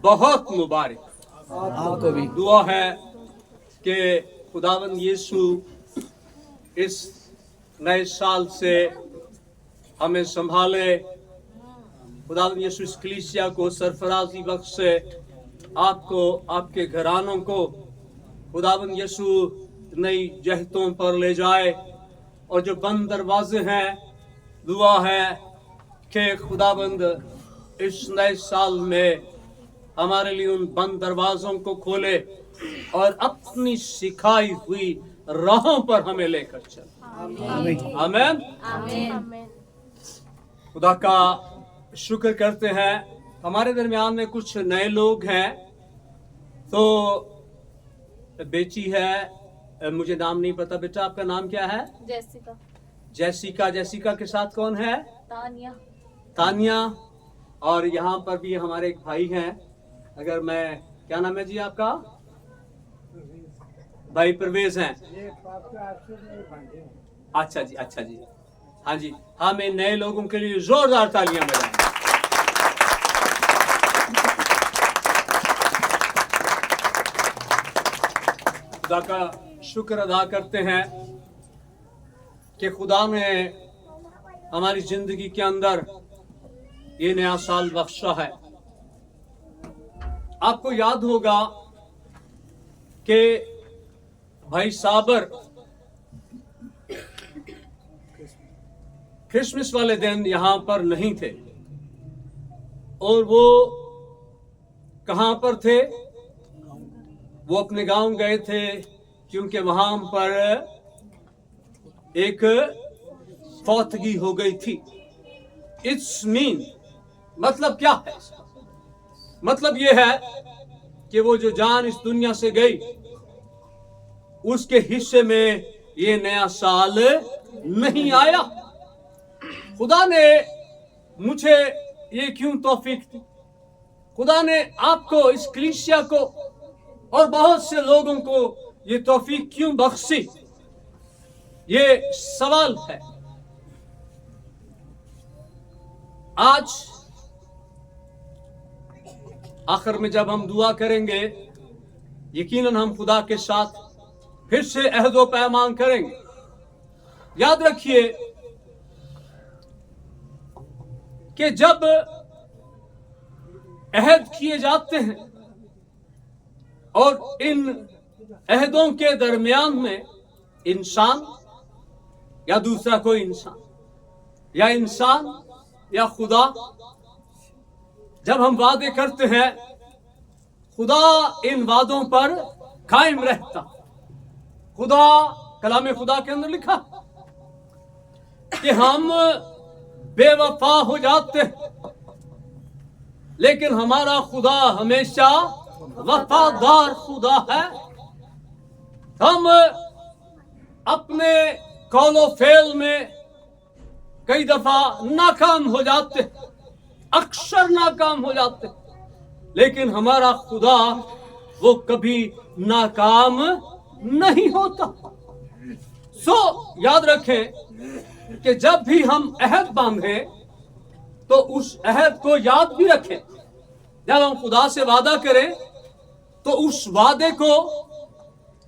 बहुत मुबारक। आपको भी दुआ है कि खुदावंद यीशु इस नए साल से हमें संभाले। खुदावंद यीशु इस कलीसिया को सरफराजी बख्शे, आपको, आपके घरानों को खुदावंद यीशु नई जहतों पर ले जाए। और जो बंद दरवाजे हैं, दुआ है कि खुदावंद इस नए साल में हमारे लिए उन बंद दरवाजों को खोले और अपनी सिखाई हुई राहों पर हमें लेकर चले। आमीन। खुदा का शुक्र करते हैं। हमारे दरमियान में कुछ नए लोग हैं। तो बेची है, मुझे नाम नहीं पता। बेटा आपका नाम क्या है? जैसिका। जैसिका के साथ कौन है? तानिया। और यहाँ पर भी हमारे एक भाई हैं। अगर मैं, क्या नाम है जी आपका? भाई परवेज हैं। अच्छा जी, अच्छा जी, हाँ जी। हम इन नए लोगों के लिए जोरदार तालियां बजाएं। खुदा का शुक्र अदा करते हैं कि खुदा ने हमारी जिंदगी के अंदर ये नया साल बख्शा है। आपको याद होगा कि भाई साबर क्रिसमस वाले दिन यहां पर नहीं थे। और वो कहां पर थे? वो अपने गांव गए थे, क्योंकि वहां पर एक फौतगी हो गई थी। इट्स मीन, मतलब क्या है? मतलब ये है कि वो जो जान इस दुनिया से गई, उसके हिस्से में ये नया साल नहीं आया। खुदा ने मुझे ये क्यों तौफीक दी? खुदा ने आपको, इस कलीसिया को और बहुत से लोगों को ये तौफीक क्यों बख्शी? ये सवाल है। आज आखिर में जब हम दुआ करेंगे, यकीनन हम खुदा के साथ फिर से अहद व पैमान करेंगे। याद रखिए कि जब अहद किए जाते हैं और इन अहदों के दरमियान में इंसान या दूसरा कोई इंसान या इंसान या खुदा, जब हम वादे करते हैं, खुदा इन वादों पर कायम रहता। खुदा, कलाम खुदा के अंदर लिखा कि हम बेवफा हो जाते हैं, लेकिन हमारा खुदा हमेशा वफादार खुदा है। हम अपने कौलो फेल में कई दफा नाकाम हो जाते, अक्सर नाकाम हो जाते, लेकिन हमारा खुदा वो कभी नाकाम नहीं होता। सो याद रखें कि जब भी हम अहद बांधे तो उस अहद को याद भी रखें। जब हम खुदा से वादा करें तो उस वादे को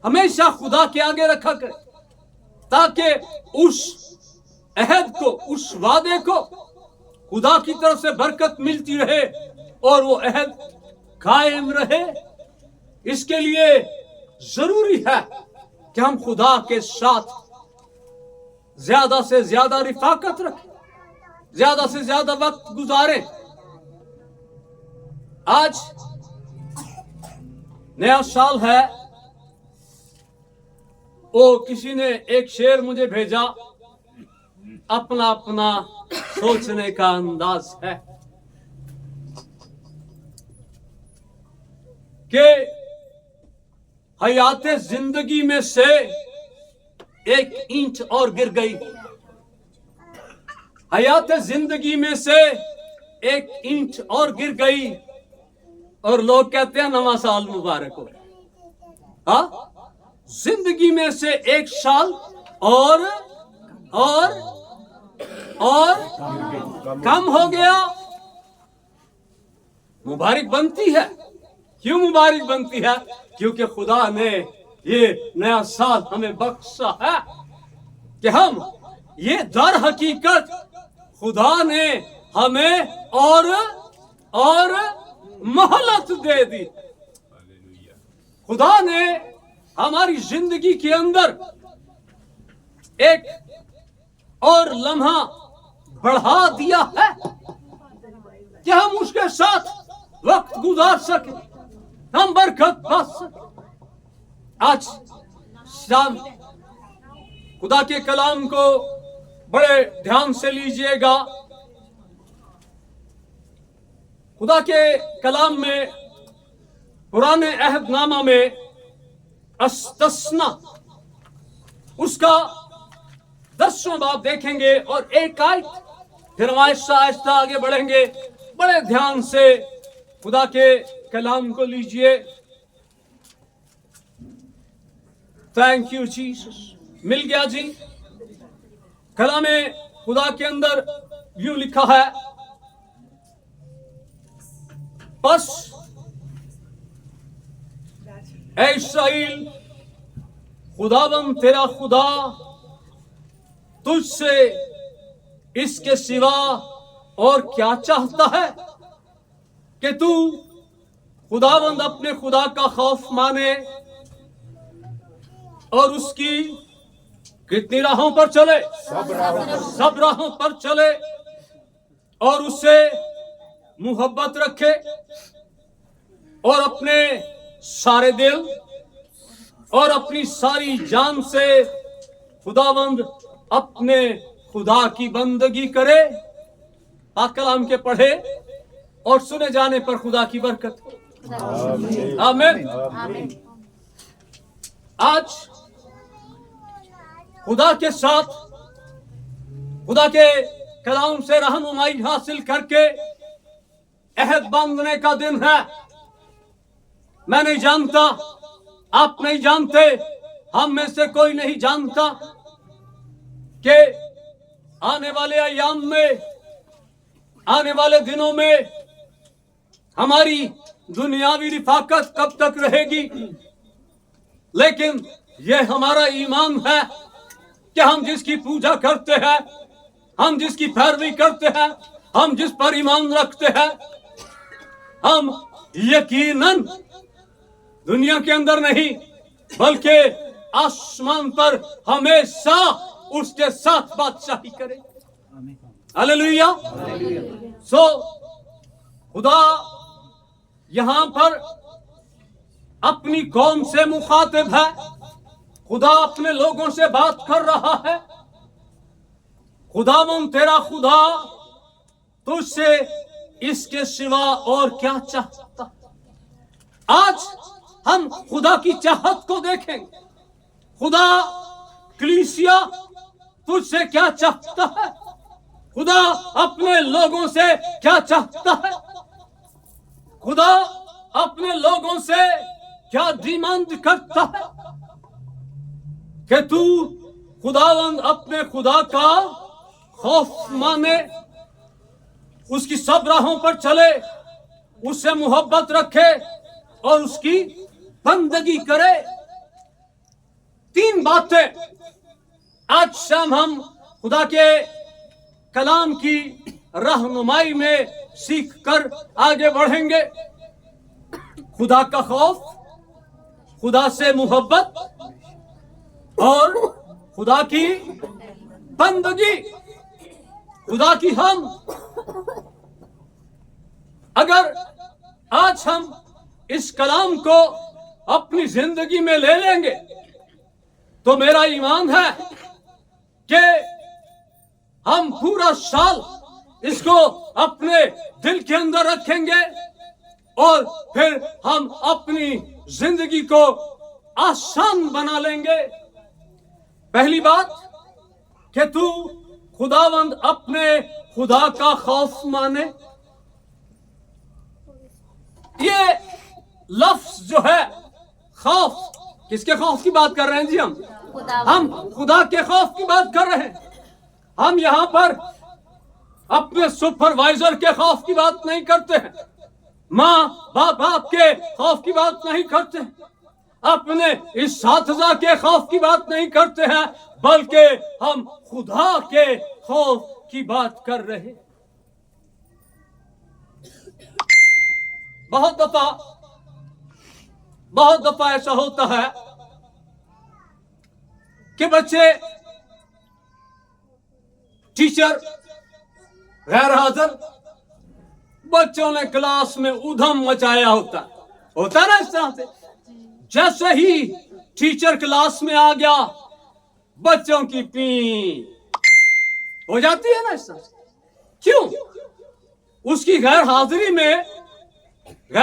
हमेशा खुदा के आगे रखा करें, ताकि उस अहद को, उस वादे को खुदा की तरफ से बरकत मिलती रहे और वो अहद कायम रहे। इसके लिए जरूरी है कि हम खुदा के साथ ज्यादा से ज्यादा रिफाकत रखें, ज्यादा से ज्यादा वक्त गुजारें। आज नया साल है। वो किसी ने एक शेर मुझे भेजा, अपना अपना सोचने का अंदाज है कि हयाते जिंदगी में से एक इंच और गिर गई। हयाते जिंदगी में से एक इंच और गिर गई और लोग कहते हैं नवा साल मुबारक हो। हाँ, जिंदगी में से एक साल और कम हो गया। मुबारक बनती है। क्यों मुबारक बनती है? क्योंकि खुदा ने ये नया साल हमें बख्शा है कि हम ये दर हकीकत खुदा ने हमें और मोहलत दे दी। खुदा ने हमारी जिंदगी के अंदर एक और लम्हा बढ़ा दिया है कि हम उसके साथ वक्त गुजार सके, हम बरकत पा सके। आज शाम खुदा के कलाम को बड़े ध्यान से लीजिएगा। खुदा के कलाम में पुराने अहदनामा में अस्तस्ना उसका 10वां बाब देखेंगे और एक आयत, फिर हम आहिस्ता आहिस्ता आगे बढ़ेंगे। बड़े ध्यान से खुदा के कलाम को लीजिए। Thank you Jesus. मिल गया जी। कलाम खुदा के अंदर यूं लिखा है, बस ऐ इस्राएल, खुदावंद तेरा खुदा तुझसे इसके सिवा और क्या चाहता है कि तू खुदावंद अपने खुदा का खौफ माने और उसकी कितनी राहों पर चले? सब राहों पर चले और उससे मुहब्बत रखे और अपने सारे दिल और अपनी सारी जान से खुदावंद अपने खुदा की बंदगी करे। पाक कलाम के पढ़े और सुने जाने पर खुदा की बरकत। आमीन। आज खुदा के साथ खुदा के कलाम से रहनुमाई हासिल करके अहद बांधने का दिन है। मैं नहीं जानता, आप नहीं जानते, हम में से कोई नहीं जानता कि आने वाले अयाम में, आने वाले दिनों में हमारी दुनियावी रिफाकत कब तक रहेगी। लेकिन यह हमारा ईमान है कि हम जिसकी पूजा करते हैं, हम जिसकी पैरवी करते हैं, हम जिस पर ईमान रखते हैं, हम यकीनन दुनिया के अंदर नहीं बल्कि आसमान पर हमेशा उसके साथ बादशाही करे। हालेलुया। सो खुदा यहां पर अपनी कौम से मुखातिब है। खुदा अपने लोगों से बात कर रहा है। खुदावंद तेरा खुदा तुझसे इसके सिवा और क्या चाहता। आज हम खुदा की चाहत को देखेंगे। खुदा कलीसिया तुझसे क्या चाहता है, खुदा अपने लोगों से क्या चाहता है, खुदा अपने लोगों से क्या डिमांड करता है कि तू खुदावंद अपने खुदा का खौफ माने, उसकी सब राहों पर चले, उससे मोहब्बत रखे और उसकी बंदगी करे। 3 बातें आज शाम हम खुदा के कलाम की रहनुमाई में सीख कर आगे बढ़ेंगे। खुदा का खौफ, खुदा से मोहब्बत और खुदा की बंदगी। खुदा की हम अगर आज हम इस कलाम को अपनी जिंदगी में ले लेंगे तो मेरा ईमान है कि हम पूरा साल इसको अपने दिल के अंदर रखेंगे और फिर हम अपनी जिंदगी को आसान बना लेंगे। पहली बात कि तू खुदावंद अपने खुदा का खौफ माने। ये लफ्ज जो है खौफ, किसके खौफ की बात कर रहे हैं जी? हम खुदा के खौफ की बात कर रहे हैं। हम यहाँ पर अपने सुपरवाइजर के खौफ की बात नहीं करते हैं। माँ बाप आपके खौफ की बात नहीं करते, अपने इस साथजा के खौफ की बात नहीं करते हैं, बल्कि हम खुदा के खौफ की बात कर रहे हैं। बहुत दफा ऐसा होता है कि बच्चे, टीचर गैर हाजिर, बच्चों ने क्लास में उधम मचाया होता ना इस तरह से। जैसे ही टीचर क्लास में आ गया, बच्चों की पी हो जाती है ना इस तरह से। क्यों? उसकी गैर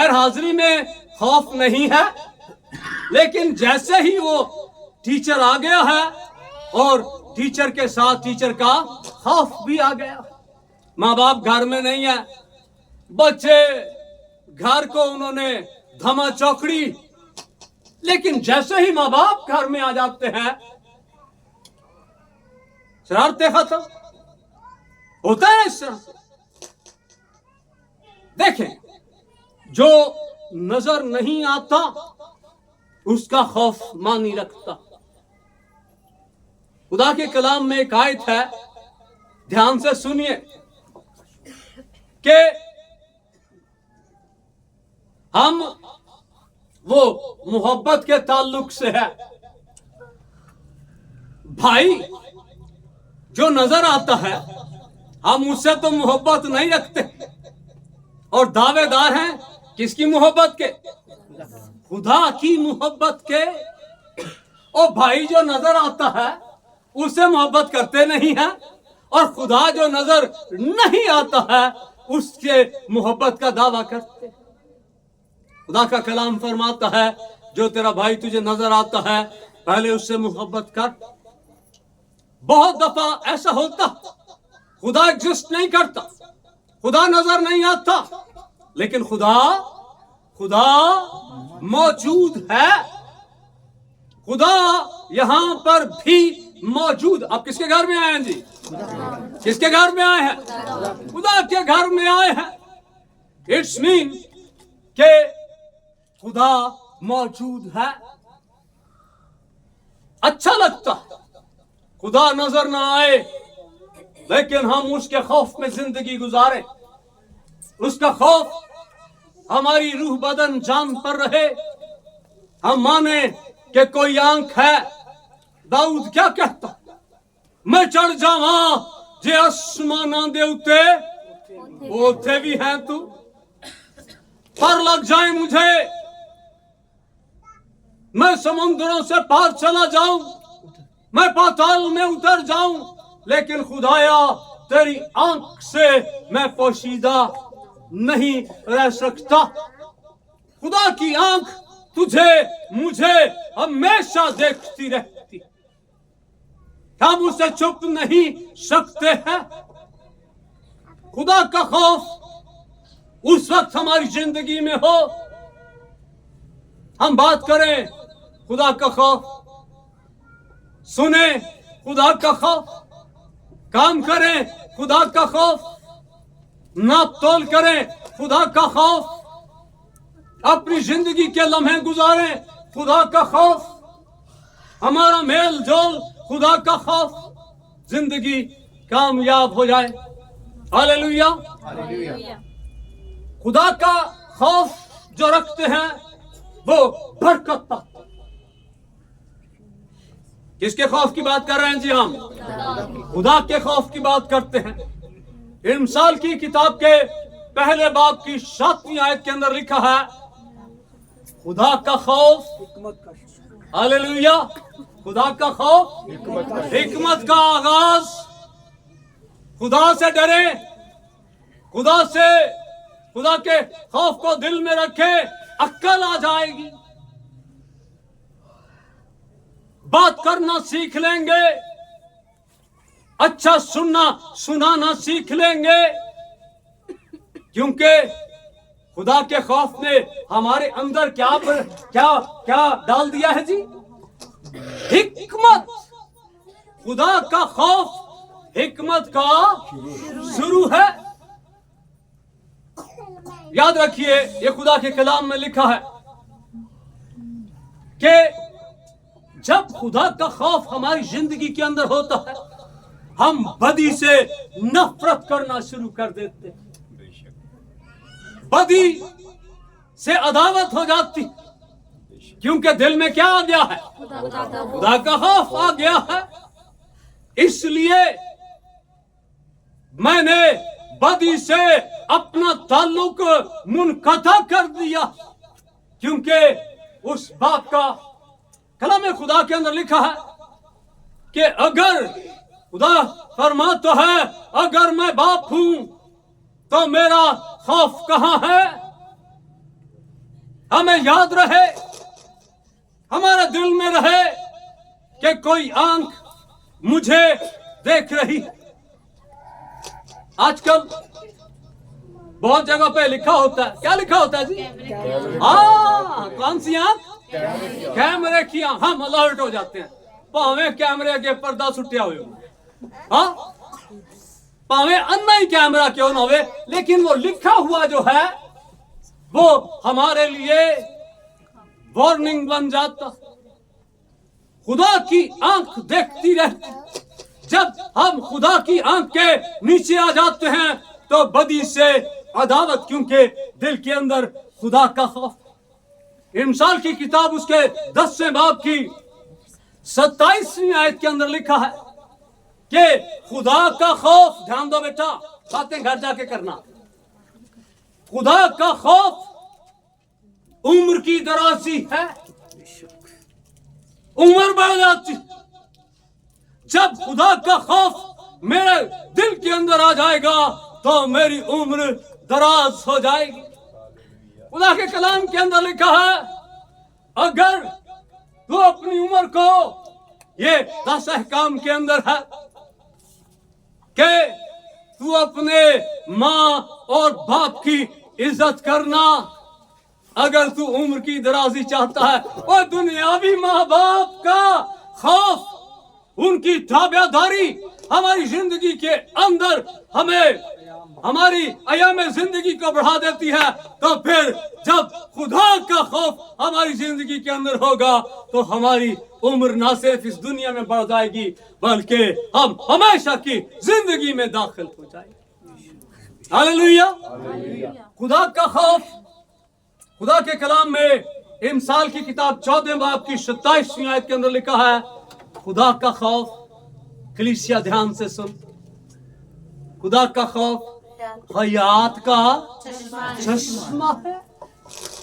हाजिरी में खौफ नहीं है, लेकिन जैसे ही वो टीचर आ गया है और टीचर के साथ टीचर का खौफ भी आ गया। माँ बाप घर में नहीं है, बच्चे घर को उन्होंने धमा चौकड़ी, लेकिन जैसे ही माँ बाप घर में आ जाते हैं, शरारतें खत्म होता है इस तरह। देखें, जो नजर नहीं आता उसका खौफ मां नहीं रखता। खुदा के कलाम में एक आयत है, ध्यान से सुनिए, कि हम वो मोहब्बत के ताल्लुक से है। भाई जो नजर आता है, हम उससे तो मोहब्बत नहीं रखते, और दावेदार हैं किसकी मोहब्बत के? खुदा की मोहब्बत के। और भाई जो नजर आता है उससे मोहब्बत करते नहीं है, और खुदा जो नजर नहीं आता है उसके मोहब्बत का दावा करते। खुदा का कलाम फरमाता है, जो तेरा भाई तुझे नजर आता है पहले उससे मोहब्बत कर। बहुत दफा ऐसा होता, खुदा एग्जिस्ट नहीं करता, खुदा नजर नहीं आता, लेकिन खुदा मौजूद है। खुदा यहां पर भी मौजूद। आप किसके घर में आए हैं जी? किसके घर में आए हैं? खुदा के घर में आए हैं। इट्स मीन के खुदा मौजूद है। अच्छा लगता है खुदा नजर ना आए, लेकिन हम उसके खौफ में जिंदगी गुजारें, उसका खौफ हमारी रूह बदन जान पर रहे। हम माने कि कोई आंख है। दाऊद क्या कहता? मैं चढ़ जावा जे आसमानां दे उत्ते, ओथे भी है तू, पर लग जाए मुझे, मैं समुद्रों से पार चला जाऊं, मैं पाताल में उतर जाऊं, लेकिन खुदाया तेरी आंख से मैं पोशीदा नहीं रह सकता। खुदा की आंख तुझे मुझे हमेशा देखती रहती, हम उससे छुप नहीं सकते हैं। खुदा का खौफ उस वक्त हमारी जिंदगी में हो, हम बात करें खुदा का खौफ, सुने खुदा का खौफ, काम करें खुदा का खौफ, नाप तोल करें खुदा का खौफ, अपनी जिंदगी के लम्हे गुजारें खुदा का खौफ, हमारा मेल जोल खुदा का खौफ, जिंदगी कामयाब हो जाए। हालेलुया। खुदा का खौफ जो रखते हैं वो बरकत पाते। किसके खौफ की बात कर रहे हैं जी? हम खुदा के खौफ की बात करते हैं। इरमसाल की किताब के पहले बाब की 7वीं आयत के अंदर लिखा है, खुदा का खौफ, हालेलुया, खुदा का खौफ हिकमत का आगाज। खुदा से डरे, खुदा के खौफ को दिल में रखे, अक्ल आ जाएगी, बात करना सीख लेंगे, अच्छा सुनाना सीख लेंगे, क्योंकि खुदा के खौफ ने हमारे अंदर क्या डाल दिया है जी? हिकमत। खुदा का खौफ हिकमत का शुरू है। याद रखिए, ये खुदा के कलाम में लिखा है कि जब खुदा का खौफ हमारी जिंदगी के अंदर होता है, हम बदी से नफरत करना शुरू कर देते हैं। बदी से अदावत हो जाती, क्योंकि दिल में क्या आ गया है? खुदा का खौफ आ गया है। इसलिए मैंने बदी से अपना ताल्लुक मुनक़ता कर दिया, क्योंकि उस बात का कलाम खुदा के अंदर लिखा है कि अगर खुदा फरमाता है, अगर मैं बाप हूं तो मेरा खौफ कहां है? हमें याद रहे, हमारा दिल में रहे कि कोई आंख मुझे देख रही। आजकल बहुत जगह पे लिखा होता है, क्या लिखा होता है जी? कौन सी आंख? कैमरे की आंख। हम अलर्ट हो जाते हैं, भावे कैमरे के पर्दा सुटिया हुए, हाँ भावे अन्ना ही कैमरा क्यों ना हो, लेकिन वो लिखा हुआ जो है वो हमारे लिए वार्निंग बन जाता। खुदा की आंख देखती रहती। जब हम खुदा की आंख के नीचे आ जाते हैं तो बदी से अदावत, क्योंकि दिल के अंदर खुदा का खौफ। इमसाल की किताब उसके 10वें बाब की 27वीं आयत के अंदर लिखा है कि खुदा का खौफ, ध्यान दो बेटा, बातें घर जाके करना। खुदा का खौफ उम्र की दराजी है। उम्र बढ़ जाती। जब खुदा का खौफ मेरे दिल के अंदर आ जाएगा तो मेरी उम्र दराज हो जाएगी। खुदा के कलाम के अंदर लिखा है, अगर तू अपनी उम्र को, ये 10 अहकाम के अंदर है कि तू अपने माँ और बाप की इज्जत करना। अगर तू उम्र की दराजी चाहता है और दुनियावी माँ बाप का खौफ, उनकी ताबेदारी हमारी जिंदगी के अंदर हमें हमारी अयाम जिंदगी को बढ़ा देती है, तो फिर जब खुदा का खौफ हमारी जिंदगी के अंदर होगा तो हमारी उम्र ना सिर्फ इस दुनिया में बढ़ जाएगी बल्कि हम हमेशा की जिंदगी में दाखिल हो जाएंगे। हालेलुया। खुदा का खौफ, खुदा के कलाम में इमसाल की किताब 14वें बाब की 27वीं आयत के अंदर लिखा है, खुदा का खौफ, कलीसिया ध्यान से सुन, खुदा का खौफ हयात का चश्मा है।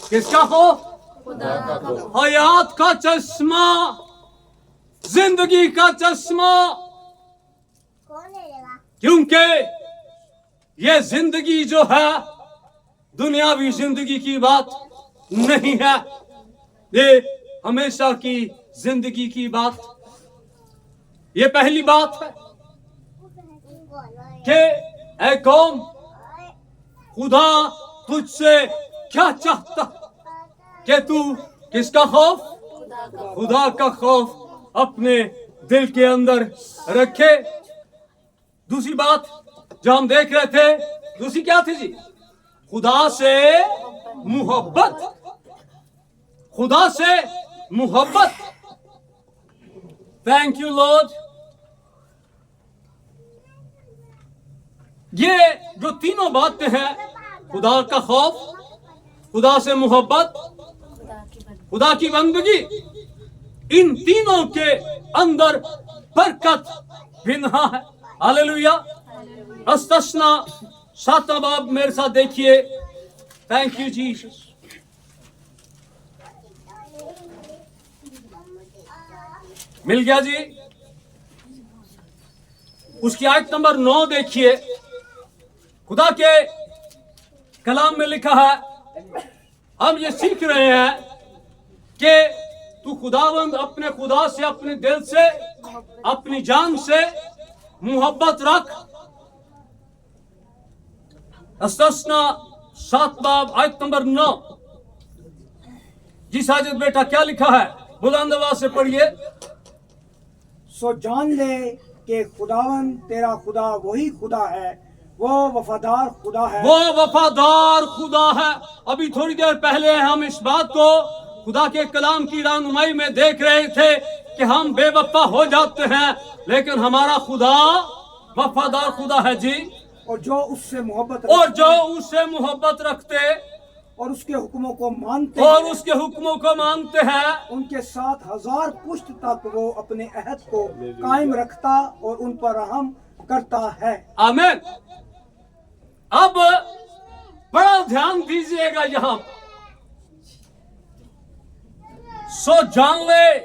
किसका खौफ? खुदा का खौफ। हयात का चश्मा, जिंदगी का चश्मा। क्योंकि ये जिंदगी जो है दुनियावी जिंदगी की बात नहीं है, ये हमेशा की जिंदगी की बात। ये पहली बात है कि ऐ कौम, खुदा तुझसे क्या चाहता कि तू किसका खौफ? खुदा का खौफ अपने दिल के अंदर रखे। दूसरी बात जो हम देख रहे थे, दूसरी क्या थी जी? खुदा से मोहब्बत। खुदा से मोहब्बत। Thank you Lord. ये जो तीनों बातें हैं, खुदा का खौफ, खुदा से मोहब्बत, खुदा की बंदगी, इन तीनों के अंदर बरकत बिना है। हालेलुया। अस्तस्ना 7वां बाब मेरे साथ देखिए। Thank you Jesus. मिल गया जी। उसकी आयत नंबर 9 देखिए। खुदा के कलाम में लिखा है, हम ये सीख रहे हैं कि तू खुदावंद अपने खुदा से, अपने दिल से, अपनी जान से मोहब्बत रख। अस्तस्ना 7 बाब आयत नंबर 9। जी साजिद बेटा क्या लिखा है? बुलंद आवाज से पढ़िए। सो जान ले कि खुदावन तेरा खुदा वही खुदा है, वो वफादार खुदा है। वो वफादार खुदा है। अभी थोड़ी देर पहले हम इस बात को खुदा के कलाम की रहनुमाई में देख रहे थे कि हम बेवफा हो जाते हैं, लेकिन हमारा खुदा वफादार खुदा है जी। और जो उससे मोहब्बत और रखते जो उससे मोहब्बत रखते और उसके हुक्मों को मानते और हैं, उसके हुक्मों को मानते हैं, उनके साथ 1000 पुश्त तक वो अपने अहद को कायम रखता और उन पर रहम करता है। आमीन। अब बड़ा ध्यान दीजिएगा यहां। सो जान ले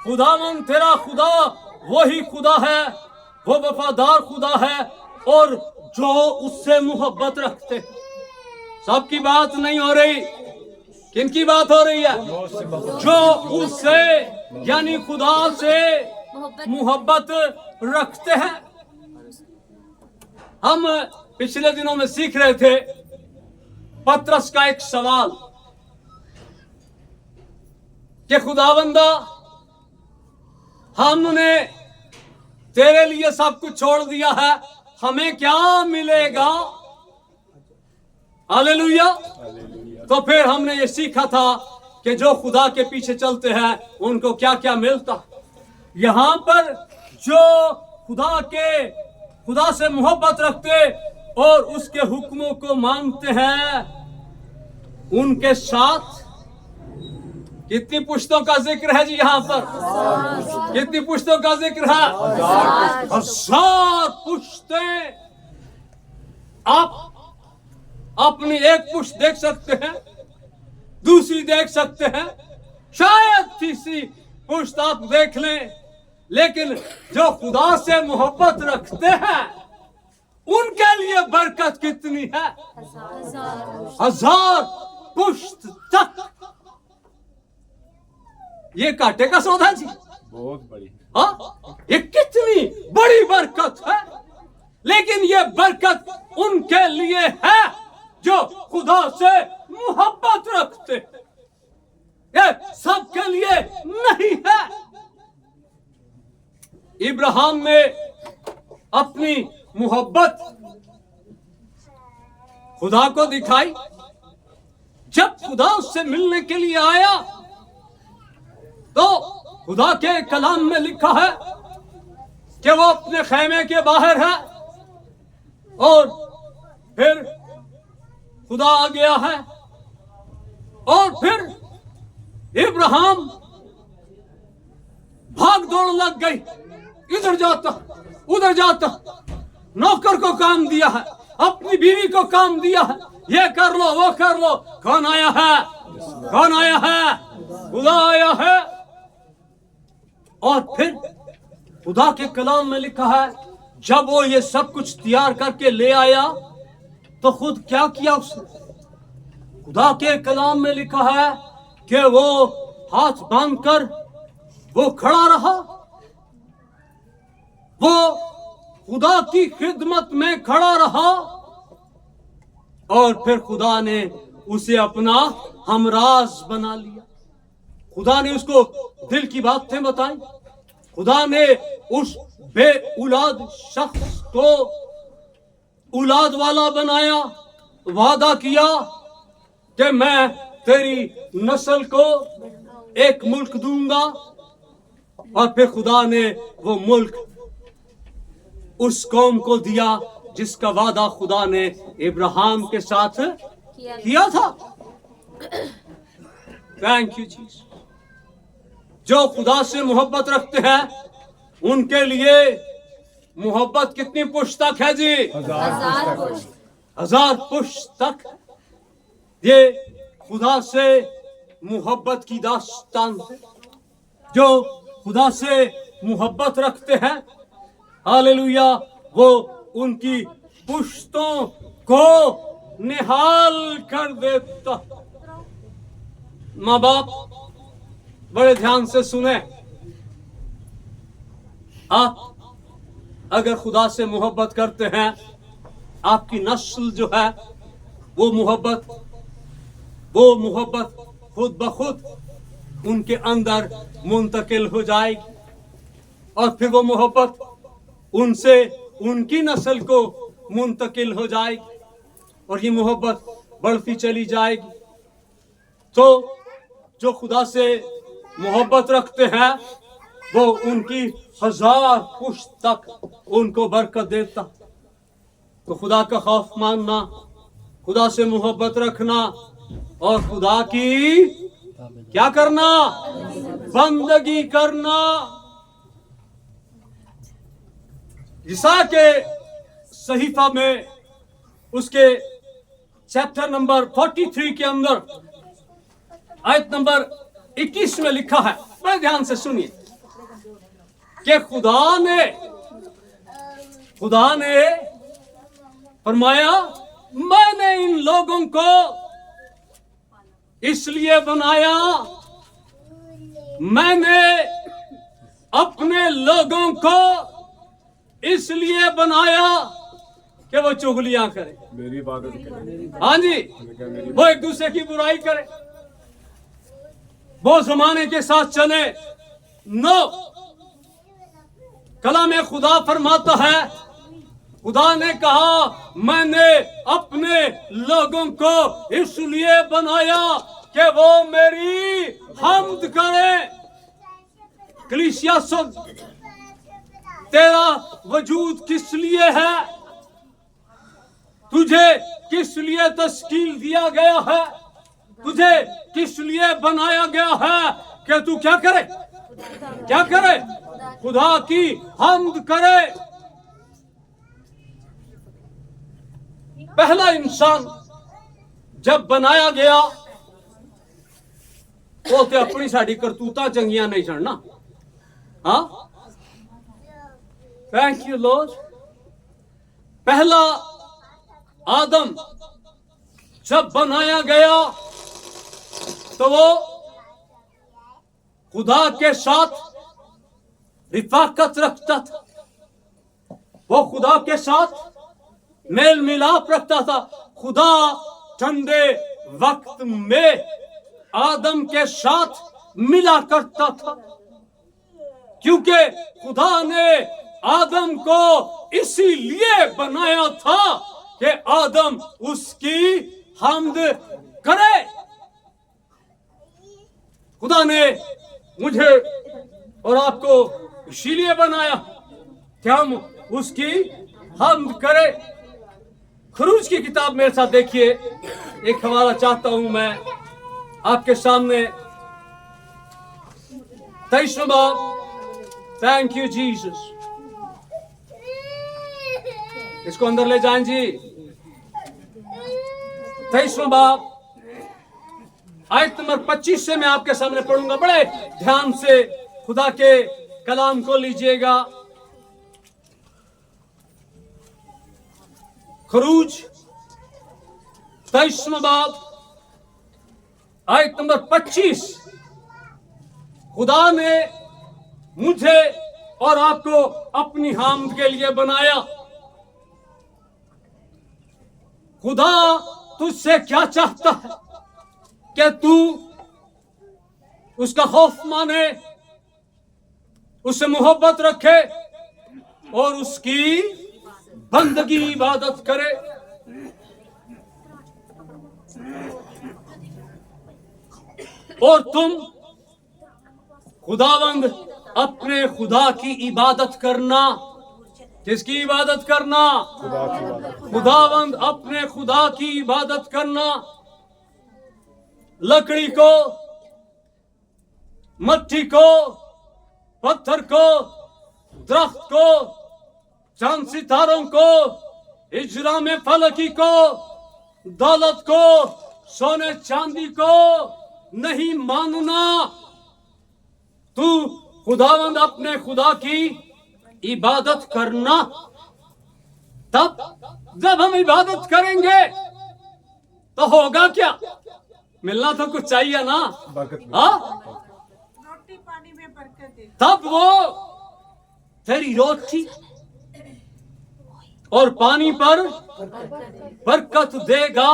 खुदावन तेरा खुदा वही खुदा है, वो वफादार खुदा है और जो उससे मोहब्बत रखते हैं। सबकी बात नहीं हो रही, किनकी बात हो रही है? जो उससे यानी खुदा से मोहब्बत रखते हैं। हम पिछले दिनों में सीख रहे थे पतरस का एक सवाल कि खुदावंदा हमने तेरे लिए सब कुछ छोड़ दिया है, हमें क्या मिलेगा? हालेलुया। तो फिर हमने ये सीखा था कि जो खुदा के पीछे चलते हैं उनको क्या क्या मिलता। यहां पर जो खुदा से मोहब्बत रखते और उसके हुक्मों को मानते हैं, उनके साथ कितनी पुश्तों का जिक्र है जी यहाँ पर? कितनी पुश्तों का जिक्र है? 1000 पुश्तें। आप अपनी एक पुश्त देख सकते हैं, दूसरी देख सकते हैं, शायद तीसरी पुश्त आप देख लें, लेकिन जो खुदा से मोहब्बत रखते हैं उनके लिए बरकत कितनी है? 1000 पुश्त तक। ये कांटे का सौदा जी, बहुत बड़ी। हाँ, ये कितनी बड़ी बरकत है। लेकिन ये बरकत उनके लिए है जो खुदा से मोहब्बत रखते हैं, ये सबके लिए नहीं है। इब्राहिम ने अपनी मोहब्बत खुदा को दिखाई। जब खुदा उससे मिलने के लिए आया तो खुदा के कलाम में लिखा है कि वो अपने खैमे के बाहर है और फिर खुदा आ गया है और फिर इब्राहिम भाग दौड़ लग गई, इधर जाता उधर जाता, नौकर को काम दिया है, अपनी बीवी को काम दिया है, ये कर लो वो कर लो। कौन आया है? कौन आया है? खुदा आया है। और फिर खुदा के कलाम में लिखा है जब वो ये सब कुछ तैयार करके ले आया तो खुद क्या किया उसने? खुदा के कलाम में लिखा है कि वो हाथ बांधकर वो खड़ा रहा, वो खुदा की खिदमत में खड़ा रहा और फिर खुदा ने उसे अपना हमराज बना लिया। खुदा ने उसको दिल की बातें बताई। खुदा ने उस बे औलाद शख्स को औलाद वाला बनाया, वादा किया कि मैं तेरी नस्ल को एक मुल्क दूंगा। और फिर खुदा ने वो मुल्क उस कौम को दिया जिसका वादा खुदा ने इब्राहिम के साथ किया था। Thank you Jesus. जो खुदा से मोहब्बत रखते हैं उनके लिए मोहब्बत कितनी पुश्त तक है जी? 1000 पुश्त तक। ये खुदा से मोहब्बत की दास्तान है। जो खुदा से मोहब्बत रखते हैं, हालेलुया, वो उनकी पुश्तों को निहाल कर देता। माँ बाप बड़े ध्यान से सुने। आप अगर खुदा से मोहब्बत करते हैं, आपकी नस्ल जो है वो मोहब्बत खुद ब खुद उनके अंदर मुंतकिल हो जाएगी और फिर वो मोहब्बत उनसे उनकी नस्ल को मुंतकिल हो जाएगी और ये मोहब्बत बढ़ती चली जाएगी। तो जो खुदा से मोहब्बत रखते हैं वो उनकी 1000 पुश्त तक उनको बरकत देता। तो खुदा का खौफ मानना, खुदा से मोहब्बत रखना और खुदा की क्या करना, बंदगी करना। ईसा के सहीफा में उसके चैप्टर नंबर 43 के अंदर आयत नंबर 21 में लिखा है, बड़े ध्यान से सुनिए कि खुदा ने फरमाया, मैंने इन लोगों को इसलिए बनाया, मैंने अपने लोगों को इसलिए बनाया कि वो चुगलियां करें, मेरी इबादत करें। हाँ जी, वो एक दूसरे की बुराई करे, वो जमाने के साथ चले। नो, कलाम खुदा फरमाता है, खुदा ने कहा मैंने अपने लोगों को इसलिए बनाया कि वो मेरी हम्द करें। कलीसिया सुन, तेरा वजूद किस लिए है, तुझे किस लिए तस्कील दिया गया है, तुझे किस लिए बनाया गया है कि तू क्या करे, क्या करे, खुदा की हम्द करे। पहला इंसान जब बनाया गया तो अपनी साड़ी करतूता चंगियां नहीं चढ़ना। हाँ, थैंक यू लॉर्ड। पहला आदम जब बनाया गया तो वो खुदा के साथ रिफाकत रखता था, वो खुदा के साथ मेल मिलाप रखता था। खुदा ठंडे वक्त में आदम के साथ मिला करता था, क्योंकि खुदा ने आदम को इसीलिए बनाया था कि आदम उसकी हम्द करे। खुदा ने मुझे और आपको इसीलिए बनाया कि हम उसकी हम्द करें। खरूज की किताब मेरे साथ देखिए, एक हवाला चाहता हूं मैं आपके सामने। 23वां बाब, थैंक यू जीसस, इसको अंदर ले जाएं जी। 23वां बाब आयत नंबर 25 से मैं आपके सामने पढ़ूंगा। बड़े ध्यान से खुदा के कलाम को लीजिएगा। खरूज 23वां बाब आयत नंबर 25। खुदा ने मुझे और आपको अपनी हामद के लिए बनाया। खुदा तुझसे क्या चाहता है कि तू उसका खौफ माने, उससे मोहब्बत रखे और उसकी बंदगी इबादत करे। और तुम खुदावंद अपने खुदा की इबादत करना। किसकी इबादत करना? खुदा की इबादत। खुदावंद अपने खुदा की इबादत करना। लकड़ी को, मट्टी को, पत्थर को, दरख्त को, चांद सितारों को, इजरा में फलकी को, दौलत को, सोने चांदी को नहीं मानना। तू खुदावंद अपने खुदा की इबादत करना। तब जब हम इबादत करेंगे तो होगा क्या? मिलना तो कुछ चाहिए ना। हाँ, रोटी पानी में बरकत दे। तब वो तेरी रोटी और पानी पर बरकत देगा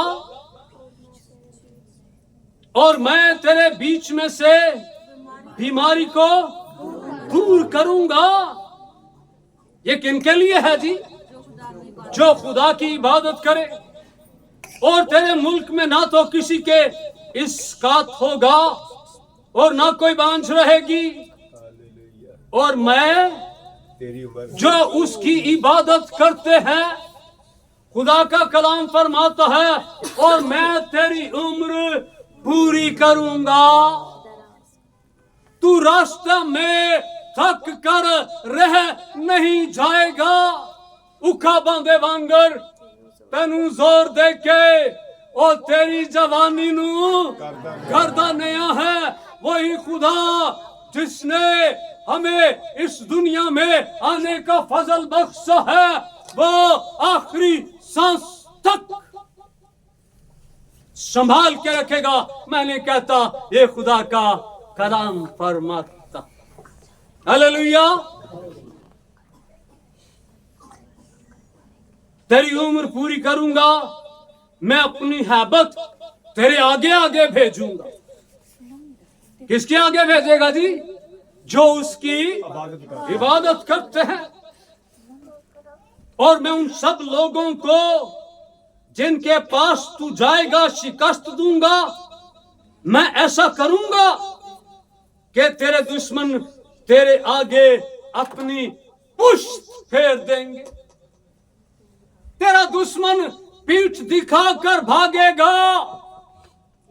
और मैं तेरे बीच में से बीमारी को दूर करूंगा। ये किनके लिए है जी? जो खुदा की इबादत करे, और तेरे मुल्क में ना तो किसी के इसकात होगा और ना कोई बांझ रहेगी, और मैं तेरी उम्र जो उसकी इबादत करते हैं, खुदा का कलाम फरमाता है, और मैं तेरी उम्र पूरी करूंगा। तू रास्ते में थक कर रह नहीं जाएगा। उखा बांधे वांगर तेनू जोर दे के और तेरी जवानी नू करदा नया है। वही खुदा जिसने हमें इस दुनिया में आने का फजल बख्शा है, वो आखिरी सांस तक संभाल के रखेगा। मैंने कहता ये खुदा का कलाम फरमाता। हालेलुया। तेरी उम्र पूरी करूंगा, मैं अपनी हैबत तेरे आगे आगे भेजूंगा। किसके आगे भेजेगा जी? जो उसकी इबादत करते हैं। और मैं उन सब लोगों को जिनके पास तू जाएगा शिकस्त दूंगा। मैं ऐसा करूंगा कि तेरे दुश्मन तेरे आगे अपनी पुष्ट फेर देंगे। तेरा दुश्मन पीठ दिखाकर भागेगा,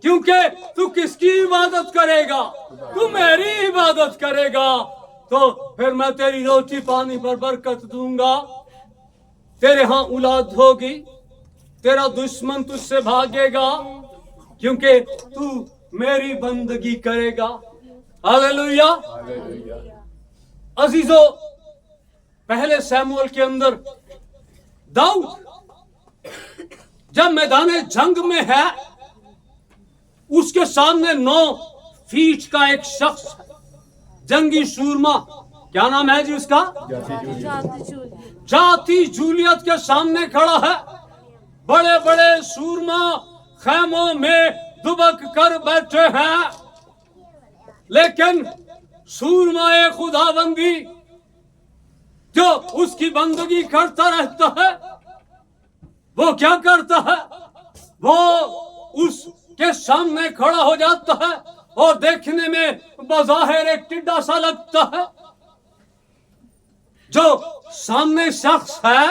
क्योंकि तू किसकी इबादत करेगा? तू मेरी इबादत करेगा। तो फिर मैं तेरी रोटी पानी पर बरकत दूंगा, तेरे हां औलाद होगी, तेरा दुश्मन तुझसे भागेगा, क्योंकि तू मेरी बंदगी करेगा। हालेलुया। अजीजों, पहले शमूएल के अंदर दाऊद जब मैदान जंग में है, उसके सामने 9 फीट का एक शख्स है, जंगी सूरमा। क्या नाम है जी उसका? जाति जूलियत के सामने खड़ा है। बड़े बड़े सूरमा खैमों में दुबक कर बैठे हैं, लेकिन सूरमाए खुदाबंदी जो उसकी बंदगी करता रहता है, वो क्या करता है? वो उसके सामने खड़ा हो जाता है और देखने में बज़ाहिर एक टिड्डा सा लगता है। जो सामने शख्स है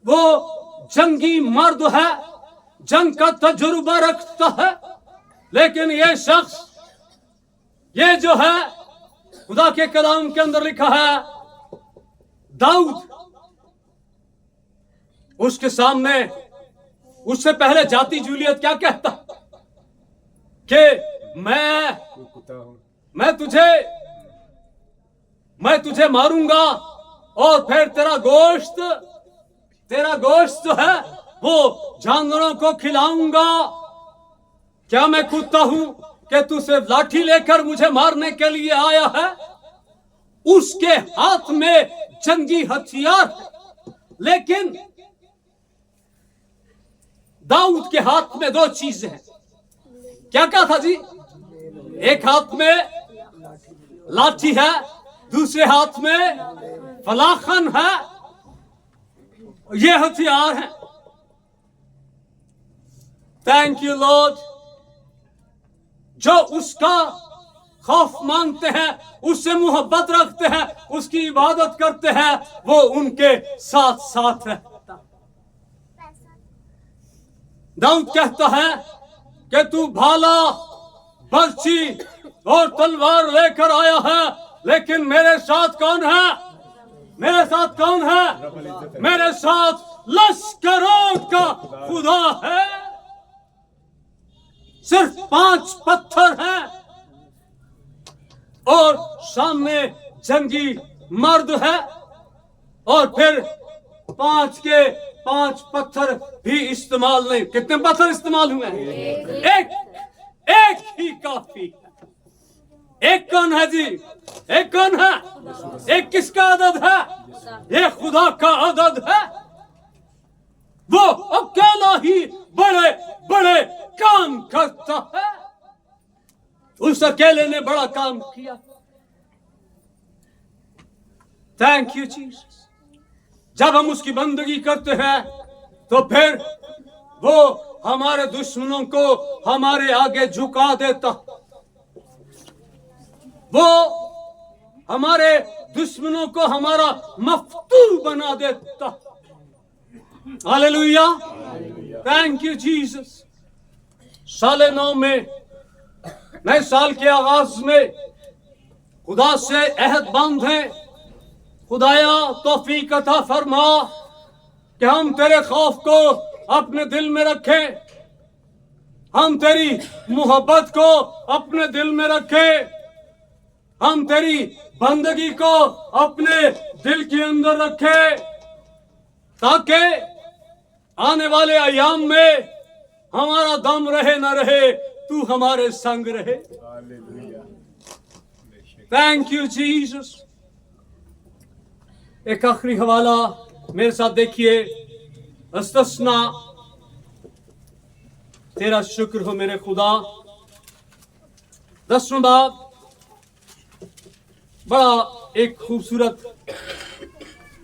वो जंगी मर्द है, जंग का तजुर्बा रखता है, लेकिन ये शख्स, ये जो है, खुदा के कलाम के अंदर लिखा है, दाऊद उसके सामने, उससे पहले जाति जूलियत क्या कहता कि मैं तुझे मारूंगा और फिर तेरा गोश्त जो है वो जानवरों को खिलाऊंगा। क्या मैं कुत्ता हूं कि तू सिर्फ लाठी लेकर मुझे मारने के लिए आया है? उसके हाथ में जंगी हथियार है, लेकिन दाऊद के हाथ में 2 चीजें हैं। क्या कहा था जी? एक हाथ में लाठी है, दूसरे हाथ में फलाखन है। ये हथियार है। Thank you Lord. जो उसका खौफ मानते हैं, उससे मोहब्बत रखते हैं, उसकी इबादत करते हैं, वो उनके साथ साथ रहता। दाऊद कहता है कि तू भाला, बर्छी और तलवार लेकर आया है, लेकिन मेरे साथ कौन है? मेरे साथ कौन है? मेरे साथ लश्करों का खुदा है। सिर्फ 5 पत्थर हैं और सामने जंगी मर्द है, और फिर 5 के 5 पत्थर भी इस्तेमाल नहीं। कितने पत्थर इस्तेमाल हुए हैं? एक ही काफी है। एक कौन है जी? एक कौन है? एक किसका अदद है? ये खुदा का अदद है। वो अकेला ही बड़े बड़े काम करता है। उस अकेले ने बड़ा काम किया। Thank you Jesus. जब हम उसकी बंदगी करते हैं तो फिर वो हमारे दुश्मनों को हमारे आगे झुका देता, वो हमारे दुश्मनों को हमारा मफ्तूल बना देता। Hallelujah, thank you Jesus. साल 9 में, नए साल के आगाज में खुदा से अहद बांधे, खुदाया तौफीक अता फरमा कि हम तेरे खौफ को अपने दिल में रखें, हम तेरी मोहब्बत को अपने दिल में रखें, हम तेरी बंदगी को अपने दिल के अंदर रखें, ताकि आने वाले अयाम में हमारा दम रहे न रहे, तू हमारे संग रहे। Thank you Jesus. एक आखिरी हवाला मेरे साथ देखिए, अस्तस्ना, तेरा शुक्र हो मेरे खुदा। 10वां बाब, बड़ा एक खूबसूरत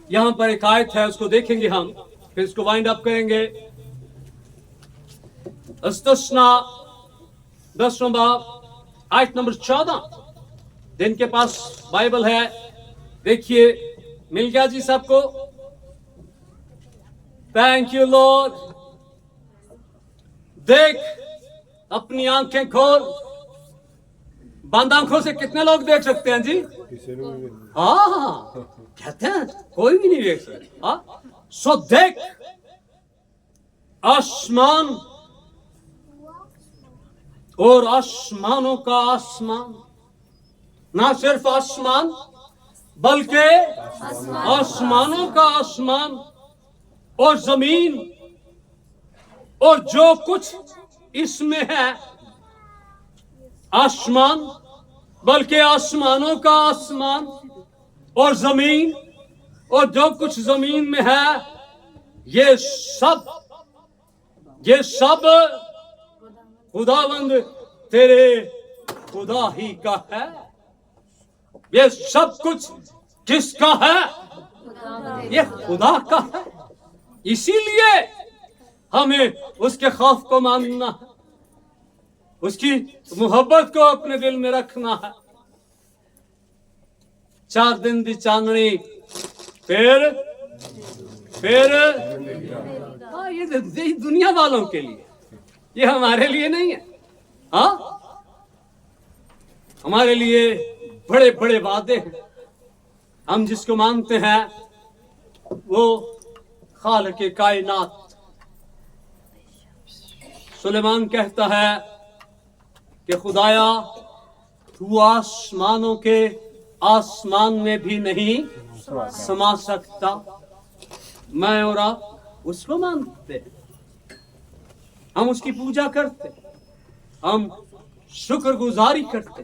यहां पर एक आयत है, उसको देखेंगे हम, फिर इसको वाइंड अप करेंगे। अस्तस्ना 10वां बाब, आयत नंबर 14। जिनके पास बाइबल है देखिए, मिल गया जी सबको? Thank you Lord. देख, अपनी आंखें खोल। बंद आंखों से कितने लोग देख सकते हैं जी? हाँ, कहते हैं कोई भी नहीं देख सकता। हाँ, सो देख, आसमान और आसमानों का आसमान, ना सिर्फ आसमान बल्कि आसमानों का आसमान और जमीन और जो कुछ इसमें है, आसमान बल्कि आसमानों का आसमान और जमीन और जो कुछ जमीन में है, ये सब खुदावंद तेरे खुदा ही का है। ये सब कुछ किसका है? ये खुदा का है। इसीलिए हमें उसके खौफ को मानना है, उसकी मोहब्बत को अपने दिल में रखना है। 4 दिन दी चांदनी, फिर हाँ, ये दुनिया वालों के लिए, ये हमारे लिए नहीं है। हाँ, हमारे लिए बड़े बड़े वादे हैं। हम जिसको मानते हैं वो खालिक के कायनात। सुलेमान कहता है कि खुदाया, तू आसमानों के आसमान में भी नहीं समा सकता। मैं और आप उसको मानते हैं, हम उसकी पूजा करते, हम शुक्रगुजारी करते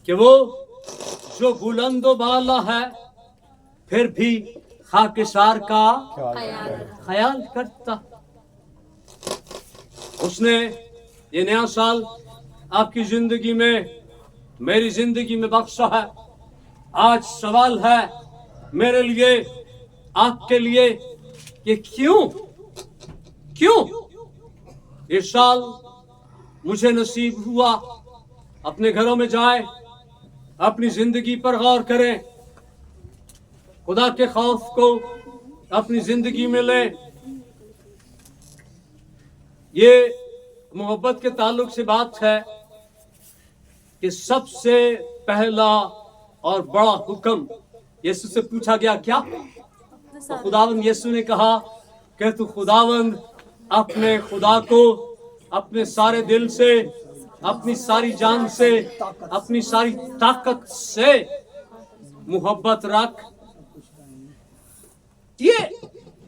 कि वो जो बुलंदो बाला है फिर भी खाकिसार का ख्याल करता। उसने ये नया साल आपकी जिंदगी में, मेरी जिंदगी में बख्शा है। आज सवाल है मेरे लिए, आपके लिए, कि क्यों ये साल मुझे नसीब हुआ। अपने घरों में जाए, अपनी जिंदगी पर गौर करें, खुदा के खौफ को अपनी जिंदगी में ले। ये मोहब्बत के ताल्लुक से बात है कि सबसे पहला और बड़ा हुक्म यीशु से पूछा गया, क्या? तो खुदावंद यीशु ने कहा कि तू खुदावंद अपने खुदा को अपने सारे दिल से, अपनी सारी जान से, अपनी सारी ताकत से मोहब्बत रख। ये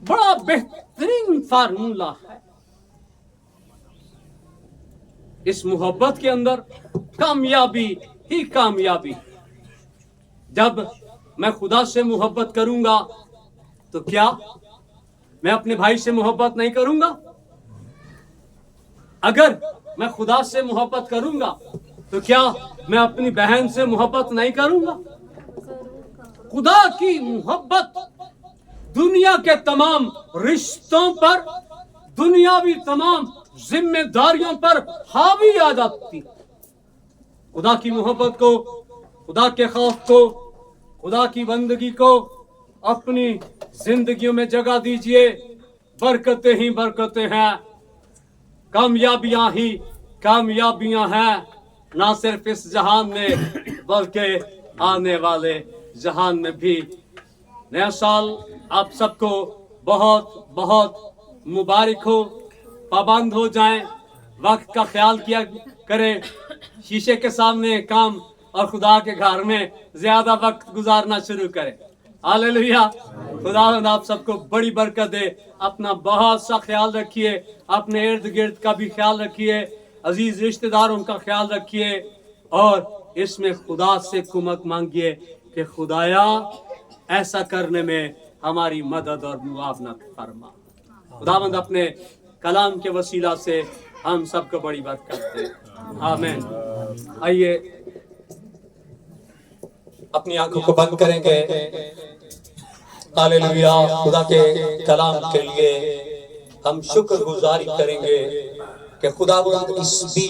बड़ा बेहतरीन फार्मूला है। इस मोहब्बत के अंदर कामयाबी ही कामयाबी। जब मैं खुदा से मोहब्बत करूंगा तो क्या मैं अपने भाई से मोहब्बत नहीं करूंगा? अगर मैं खुदा से मोहब्बत करूंगा तो क्या मैं अपनी बहन से मोहब्बत नहीं करूंगा? खुदा की मोहब्बत दुनिया के तमाम रिश्तों पर, दुनियावी तमाम जिम्मेदारियों पर हावी आ जाती। खुदा की मोहब्बत को, खुदा के खौफ को, खुदा की बंदगी को अपनी जिंदगियों में जगह दीजिए। बरकतें ही बरकतें हैं, कामयाबियां ही कामयाबियां हैं, ना सिर्फ इस जहान में बल्कि आने वाले जहान में भी। नया साल आप सबको बहुत बहुत मुबारक हो। पाबंद हो जाएं, वक्त का ख्याल किया करें, शीशे के सामने काम और खुदा के घर में ज्यादा वक्त गुजारना शुरू करें। हालेलुया। खुदा आप सबको बड़ी बरकत दे। अपना बहुत सा ख्याल रखिए, अपने इर्द गिर्द का भी ख्याल रखिए, अजीज रिश्तेदारों का ख्याल रखिए और इसमें खुदा से कुमक मांगिए कि खुदाया ऐसा करने में हमारी मदद और मुआवनत फरमा। खुदावंद अपने कलाम के वसीला से हम सबको बड़ी बरकत दे। आमीन। आइए अपनी आंखों को बंद करेंगे। हालेलुया। खुदा के कलाम के लिए हम शुक्रगुजारी करेंगे कि खुदावंद इस बीच